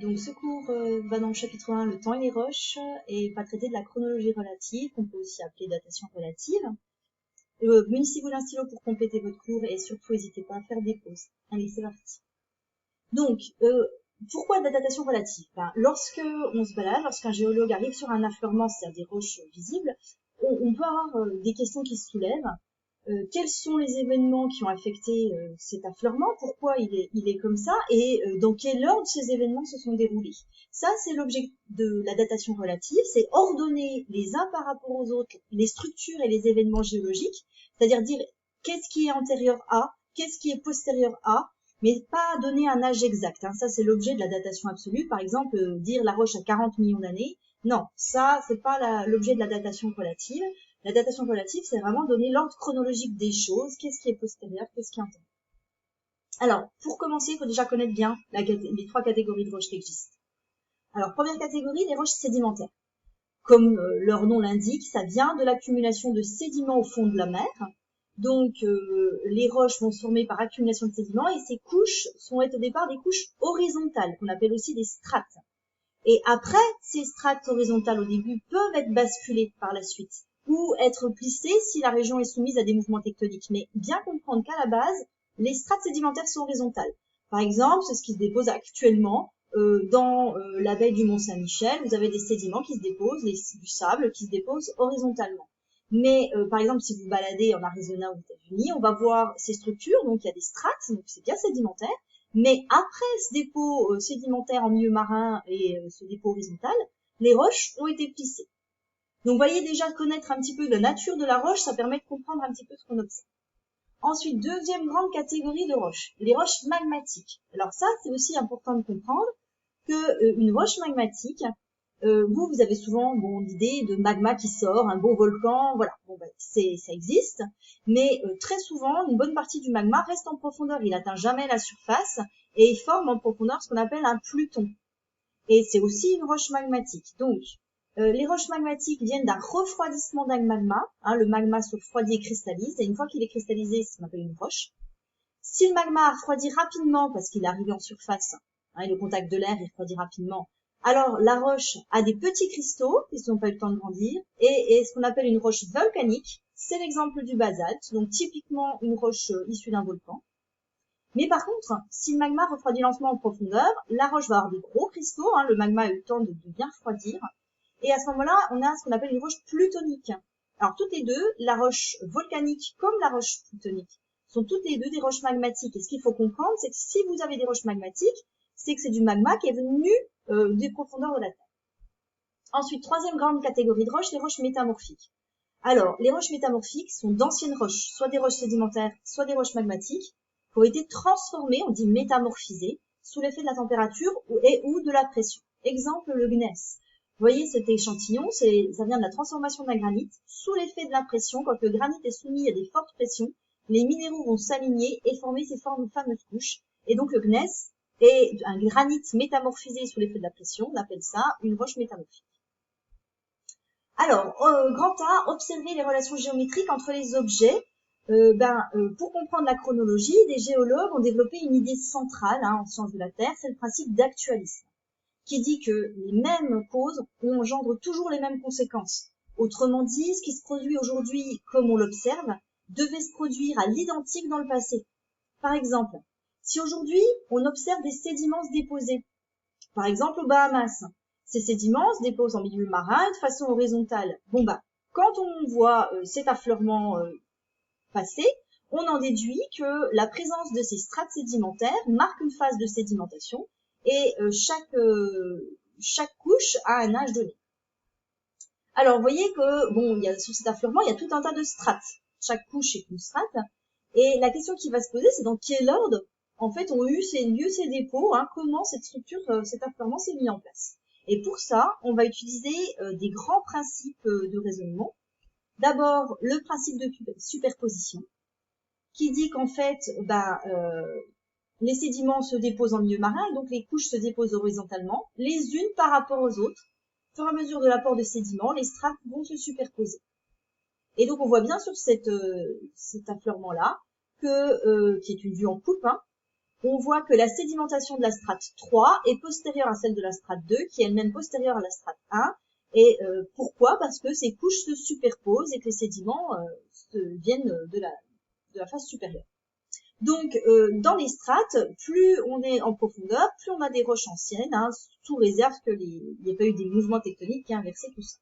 Donc ce cours va dans le chapitre 1, le temps et les roches, et va traiter de la chronologie relative, qu'on peut aussi appeler datation relative. Munissez-vous d'un stylo pour compléter votre cours et surtout n'hésitez pas à faire des pauses. Allez, c'est parti. Donc, pourquoi de la datation relative? Lorsque on se balade, lorsqu'un géologue arrive sur un affleurement, c'est-à-dire des roches visibles, on peut avoir des questions qui se soulèvent. Quels sont les événements qui ont affecté cet affleurement, pourquoi il est comme ça, et dans quel ordre ces événements se sont déroulés. Ça, c'est l'objet de la datation relative, c'est ordonner les uns par rapport aux autres les structures et les événements géologiques, c'est-à-dire dire qu'est-ce qui est antérieur à, qu'est-ce qui est postérieur à, mais pas donner un âge exact. Ça, c'est l'objet de la datation absolue. Par exemple, dire la roche a 40 millions d'années. Non, ça, c'est pas l'objet de la datation relative. La datation relative, c'est vraiment donner l'ordre chronologique des choses, qu'est-ce qui est postérieur, qu'est-ce qui est antérieur. Alors, pour commencer, il faut déjà connaître bien les trois catégories de roches qui existent. Alors, première catégorie, les roches sédimentaires. Comme leur nom l'indique, ça vient de l'accumulation de sédiments au fond de la mer. Donc, les roches vont se former par accumulation de sédiments et ces couches sont au départ des couches horizontales, qu'on appelle aussi des strates. Et après, ces strates horizontales au début peuvent être basculées par la suite ou être plissées si la région est soumise à des mouvements tectoniques. Mais bien comprendre qu'à la base, les strates sédimentaires sont horizontales. Par exemple, c'est ce qui se dépose actuellement dans la baie du Mont-Saint-Michel. Vous avez des sédiments qui se déposent, du sable qui se dépose horizontalement. Mais par exemple, si vous baladez en Arizona aux États-Unis, on va voir ces structures, donc il y a des strates, donc c'est bien sédimentaire. Mais après ce dépôt sédimentaire en milieu marin et ce dépôt horizontal, les roches ont été plissées. Donc, vous voyez déjà connaître un petit peu la nature de la roche, ça permet de comprendre un petit peu ce qu'on observe. Ensuite, deuxième grande catégorie de roches, les roches magmatiques. Alors ça, c'est aussi important de comprendre que une roche magmatique, vous avez souvent l'idée de magma qui sort, un beau volcan, voilà. Ça existe, mais très souvent, une bonne partie du magma reste en profondeur. Il n'atteint jamais la surface et il forme en profondeur ce qu'on appelle un pluton. Et c'est aussi une roche magmatique. Donc, les roches magmatiques viennent d'un refroidissement d'un magma. Le magma se refroidit et cristallise. Et une fois qu'il est cristallisé, c'est ce qu'on appelle une roche. Si le magma a refroidi rapidement parce qu'il est arrivé en surface, et le contact de l'air, il refroidit rapidement, alors la roche a des petits cristaux qui n'ont pas eu le temps de grandir, et ce qu'on appelle une roche volcanique, c'est l'exemple du basalte, donc typiquement une roche issue d'un volcan. Mais par contre, si le magma refroidit lentement en profondeur, la roche va avoir des gros cristaux, le magma a eu le temps de bien refroidir, et à ce moment-là, on a ce qu'on appelle une roche plutonique. Alors toutes les deux, la roche volcanique comme la roche plutonique, sont toutes les deux des roches magmatiques. Et ce qu'il faut comprendre, c'est que si vous avez des roches magmatiques, c'est que c'est du magma qui est venu des profondeurs de la Terre. Ensuite, troisième grande catégorie de roches, les roches métamorphiques. Alors, les roches métamorphiques sont d'anciennes roches, soit des roches sédimentaires, soit des roches magmatiques, qui ont été transformées, on dit métamorphisées, sous l'effet de la température ou de la pression. Exemple, le gneiss. Vous voyez cet échantillon, ça vient de la transformation d'un granit. Sous l'effet de la pression, quand le granit est soumis à des fortes pressions, les minéraux vont s'aligner et former ces fameuses couches. Et donc le gneiss est un granit métamorphisé sous l'effet de la pression, on appelle ça une roche métamorphique. Alors, grand A, observer les relations géométriques entre les objets. Pour comprendre la chronologie, des géologues ont développé une idée centrale en sciences de la Terre, c'est le principe d'actualisme, qui dit que les mêmes causes engendrent toujours les mêmes conséquences. Autrement dit, ce qui se produit aujourd'hui comme on l'observe, devait se produire à l'identique dans le passé. Par exemple, si aujourd'hui on observe des sédiments se déposer, par exemple aux Bahamas, ces sédiments se déposent en milieu marin de façon horizontale. Quand on voit cet affleurement passer, on en déduit que la présence de ces strates sédimentaires marque une phase de sédimentation et chaque couche a un âge donné. Alors, vous voyez que, sur cet affleurement, il y a tout un tas de strates. Chaque couche est une strate. Et la question qui va se poser, c'est dans quel ordre, en fait, ont eu lieu ces dépôts, comment cette structure, cet affleurement s'est mis en place. Et pour ça, on va utiliser des grands principes de raisonnement. D'abord, le principe de superposition, qui dit qu'en fait, les sédiments se déposent en milieu marin, et donc les couches se déposent horizontalement, les unes par rapport aux autres. Au fur et à mesure de l'apport de sédiments, les strates vont se superposer. Et donc on voit bien sur cet affleurement-là, qui est une vue en coupe, on voit que la sédimentation de la strate 3 est postérieure à celle de la strate 2, qui est elle-même postérieure à la strate 1. Et pourquoi? Parce que ces couches se superposent et que les sédiments viennent de la face supérieure. Donc, dans les strates, plus on est en profondeur, plus on a des roches anciennes, hein, sous réserve qu'il n'y ait pas eu des mouvements tectoniques qui aient inversé tout ça.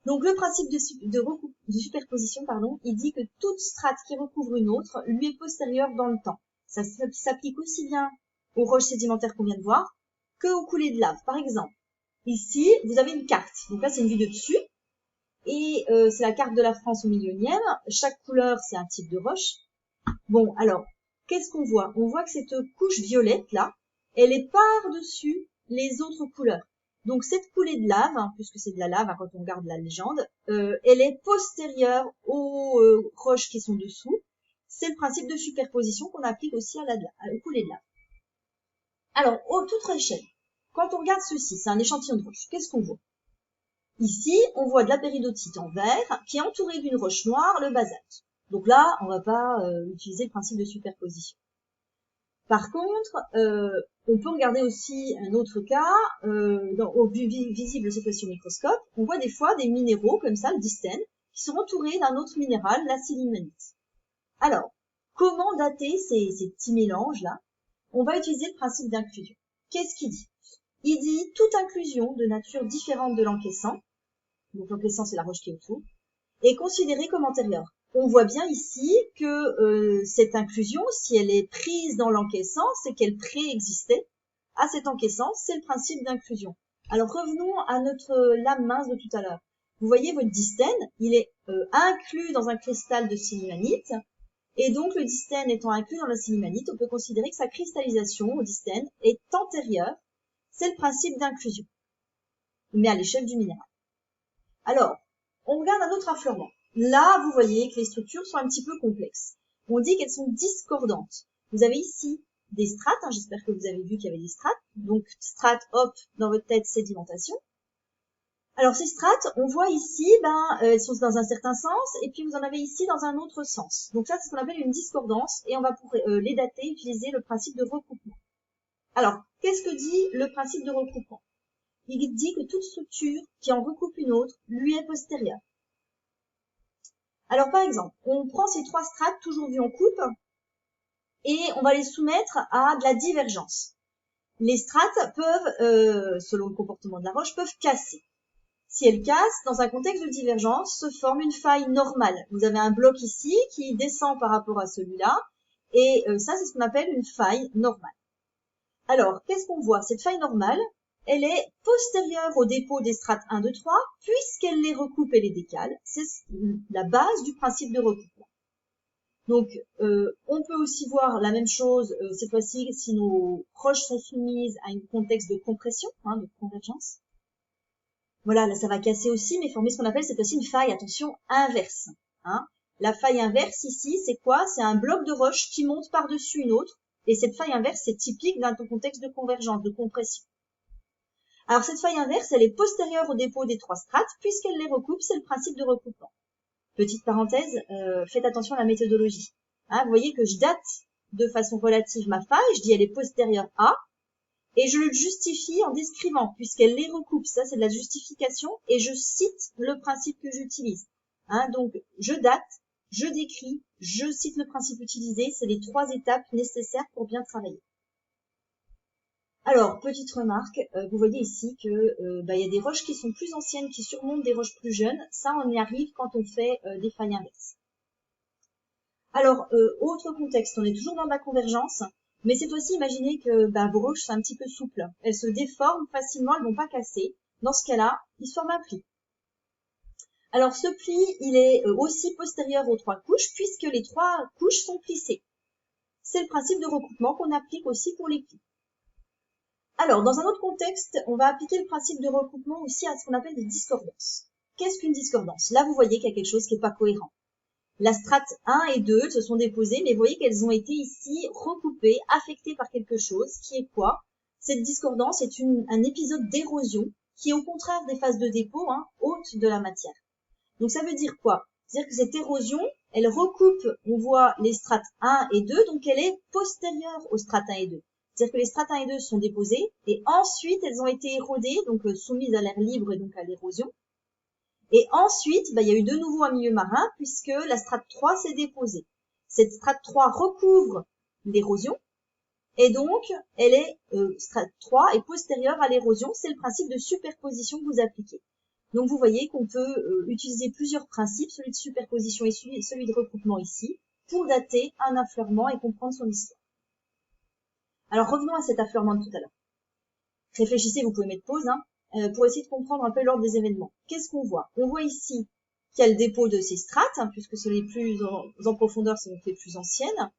Donc, le principe de superposition, il dit que toute strate qui recouvre une autre lui est postérieure dans le temps. Ça s'applique aussi bien aux roches sédimentaires qu'on vient de voir que aux coulées de lave. Par exemple, ici, vous avez une carte. Donc là, c'est une vue de dessus. Et c'est la carte de la France au millionième. Chaque couleur, c'est un type de roche. Bon, alors, qu'est-ce qu'on voit? On voit que cette couche violette, là, elle est par-dessus les autres couleurs. Donc, cette coulée de lave, hein, puisque c'est de la lave, hein, quand on regarde la légende, elle est postérieure aux roches qui sont dessous. C'est le principe de superposition qu'on applique aussi à aux coulées de lave. Alors, à toute échelle, quand on regarde ceci, c'est un échantillon de roche, qu'est-ce qu'on voit? Ici, on voit de la péridotite en vert qui est entourée d'une roche noire, le basalte. Donc là, on va pas utiliser le principe de superposition. Par contre, on peut regarder aussi un autre cas, au but visible cette fois-ci au microscope, on voit des fois des minéraux comme ça, le distène, qui sont entourés d'un autre minéral, la silimanite. Alors, comment dater ces petits mélanges-là? On va utiliser le principe d'inclusion. Qu'est-ce qu'il dit? Il dit toute inclusion de nature différente de l'encaissant, donc l'encaissant c'est la roche qui est autour, est considérée comme antérieure. On voit bien ici que cette inclusion, si elle est prise dans l'encaissant, c'est qu'elle préexistait à cet encaissant, c'est le principe d'inclusion. Alors revenons à notre lame mince de tout à l'heure. Vous voyez votre distène, il est inclus dans un cristal de silimanite, et donc le distène étant inclus dans la silimanite, on peut considérer que sa cristallisation au distène est antérieure, c'est le principe d'inclusion, mais à l'échelle du minéral. Alors, on regarde un autre affleurement. Là, vous voyez que les structures sont un petit peu complexes. On dit qu'elles sont discordantes. Vous avez ici des strates, hein, j'espère que vous avez vu qu'il y avait des strates. Donc, strate, hop, dans votre tête, sédimentation. Alors, ces strates, on voit ici, elles sont dans un certain sens, et puis vous en avez ici dans un autre sens. Donc ça, c'est ce qu'on appelle une discordance, et on va pour les dater utiliser le principe de recoupement. Alors, qu'est-ce que dit le principe de recoupement? Il dit que toute structure qui en recoupe une autre lui est postérieure. Alors, par exemple, on prend ces trois strates toujours vues en coupe et on va les soumettre à de la divergence. Les strates peuvent, selon le comportement de la roche, peuvent casser. Si elles cassent, dans un contexte de divergence, se forme une faille normale. Vous avez un bloc ici qui descend par rapport à celui-là et ça, c'est ce qu'on appelle une faille normale. Alors, qu'est-ce qu'on voit? Cette faille normale, elle est postérieure au dépôt des strates 1, 2, 3, puisqu'elle les recoupe et les décale. C'est la base du principe de recoupement. Donc, on peut aussi voir la même chose, cette fois-ci, si nos roches sont soumises à un contexte de compression, hein, de convergence. Voilà, là, ça va casser aussi, mais former ce qu'on appelle cette fois-ci une faille, attention, inverse. Hein. La faille inverse, ici, c'est quoi? C'est un bloc de roche qui monte par-dessus une autre. Et cette faille inverse, c'est typique d'un contexte de convergence, de compression. Alors, cette faille inverse, elle est postérieure au dépôt des trois strates, puisqu'elle les recoupe, c'est le principe de recoupement. Petite parenthèse, faites attention à la méthodologie. Hein, vous voyez que je date de façon relative ma faille, je dis elle est postérieure à, et je le justifie en décrivant, puisqu'elle les recoupe, ça c'est de la justification, et je cite le principe que j'utilise. Hein, donc, je date, je décris, je cite le principe utilisé, c'est les trois étapes nécessaires pour bien travailler. Alors, petite remarque, vous voyez ici que y a des roches qui sont plus anciennes, qui surmontent des roches plus jeunes. Ça, on y arrive quand on fait des failles inverses. Alors, autre contexte, on est toujours dans la convergence, mais cette fois-ci, imaginez que vos roches sont un petit peu souples. Elles se déforment facilement, elles vont pas casser. Dans ce cas-là, il se forme un pli. Alors, ce pli, il est aussi postérieur aux trois couches, puisque les trois couches sont plissées. C'est le principe de recoupement qu'on applique aussi pour les plis. Alors, dans un autre contexte, on va appliquer le principe de recoupement aussi à ce qu'on appelle des discordances. Qu'est-ce qu'une discordance? Là, vous voyez qu'il y a quelque chose qui n'est pas cohérent. La strate 1 et 2 se sont déposées, mais vous voyez qu'elles ont été ici recoupées, affectées par quelque chose, qui est quoi? Cette discordance est un épisode d'érosion qui est au contraire des phases de dépôt, haute de la matière. Donc ça veut dire quoi? C'est-à-dire que cette érosion, elle recoupe, on voit les strates 1 et 2, donc elle est postérieure aux strates 1 et 2. C'est-à-dire que les strates 1 et 2 sont déposées, et ensuite elles ont été érodées, donc soumises à l'air libre et donc à l'érosion. Et ensuite, il y a eu de nouveau un milieu marin, puisque la strate 3 s'est déposée. Cette strate 3 recouvre l'érosion, et donc elle est strate 3 est postérieure à l'érosion. C'est le principe de superposition que vous appliquez. Donc vous voyez qu'on peut utiliser plusieurs principes, celui de superposition et celui de recoupement ici, pour dater un affleurement et comprendre son histoire. Alors revenons à cet affleurement de tout à l'heure. Réfléchissez, vous pouvez mettre pause, pour essayer de comprendre un peu l'ordre des événements. Qu'est-ce qu'on voit? On voit ici qu'il y a le dépôt de ces strates, puisque sont les plus en profondeur, sont les plus anciennes.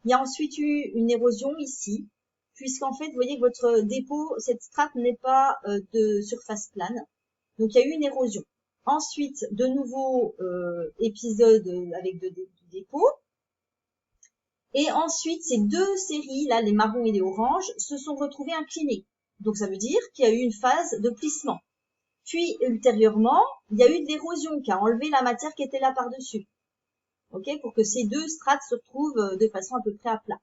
Il y a ensuite eu une érosion ici, puisqu'en fait, vous voyez que votre dépôt, cette strate n'est pas de surface plane. Donc il y a eu une érosion. Ensuite, de nouveau épisode avec du dépôt. Et ensuite, ces deux séries, là, les marrons et les oranges, se sont retrouvées inclinées. Donc ça veut dire qu'il y a eu une phase de plissement. Puis ultérieurement, il y a eu de l'érosion qui a enlevé la matière qui était là par-dessus. Ok, pour que ces deux strates se retrouvent de façon à peu près à plat.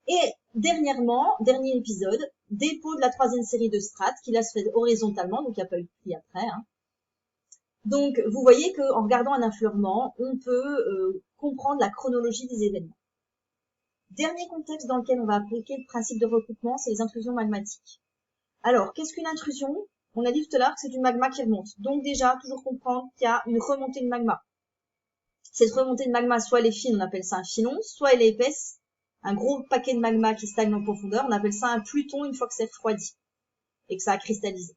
Et dernièrement, dernier épisode, dépôt de la troisième série de strates qui là se fait horizontalement, donc il n'y a pas eu de pli après. Donc vous voyez qu'en regardant un affleurement, on peut comprendre la chronologie des événements. Dernier contexte dans lequel on va appliquer le principe de recoupement, c'est les intrusions magmatiques. Alors, qu'est-ce qu'une intrusion? On a dit tout à l'heure que c'est du magma qui remonte. Donc déjà, toujours comprendre qu'il y a une remontée de magma. Cette remontée de magma, soit elle est fine, on appelle ça un filon, soit elle est épaisse, un gros paquet de magma qui stagne en profondeur, on appelle ça un pluton une fois que c'est refroidi et que ça a cristallisé.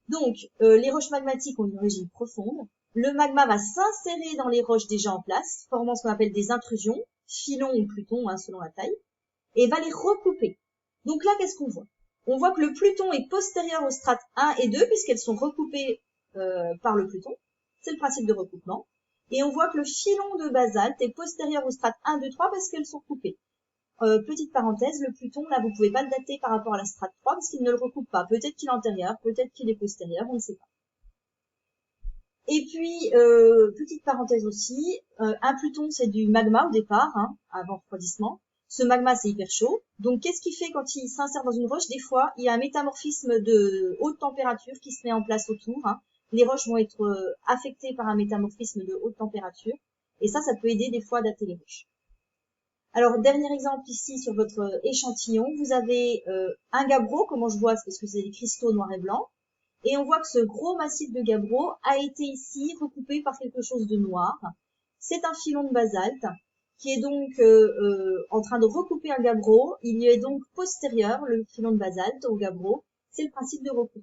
Donc, les roches magmatiques ont une origine profonde. Le magma va s'insérer dans les roches déjà en place, formant ce qu'on appelle des intrusions, filons ou plutons, selon la taille, et va les recouper. Donc là, qu'est-ce qu'on voit? On voit que le pluton est postérieur aux strates 1 et 2, puisqu'elles sont recoupées par le pluton. C'est le principe de recoupement. Et on voit que le filon de basalte est postérieur aux strates 1, 2, 3, parce qu'elles sont coupées. Petite parenthèse, le pluton, là, vous pouvez pas le dater par rapport à la strate 3, parce qu'il ne le recoupe pas. Peut-être qu'il est antérieur, peut-être qu'il est postérieur, on ne sait pas. Et puis, petite parenthèse aussi, un pluton, c'est du magma au départ, avant refroidissement. Ce magma, c'est hyper chaud. Donc, qu'est-ce qu'il fait quand il s'insère dans une roche? Des fois, il y a un métamorphisme de haute température qui se met en place autour. Les roches vont être affectées par un métamorphisme de haute température. Et ça peut aider des fois à dater les roches. Alors, dernier exemple ici sur votre échantillon, vous avez un gabbro, comment je vois, c'est parce que c'est des cristaux noirs et blancs. Et on voit que ce gros massif de gabbro a été ici recoupé par quelque chose de noir. C'est un filon de basalte qui est donc en train de recouper un gabbro. Il y est donc postérieur, le filon de basalte, au gabbro. C'est le principe de recoupement.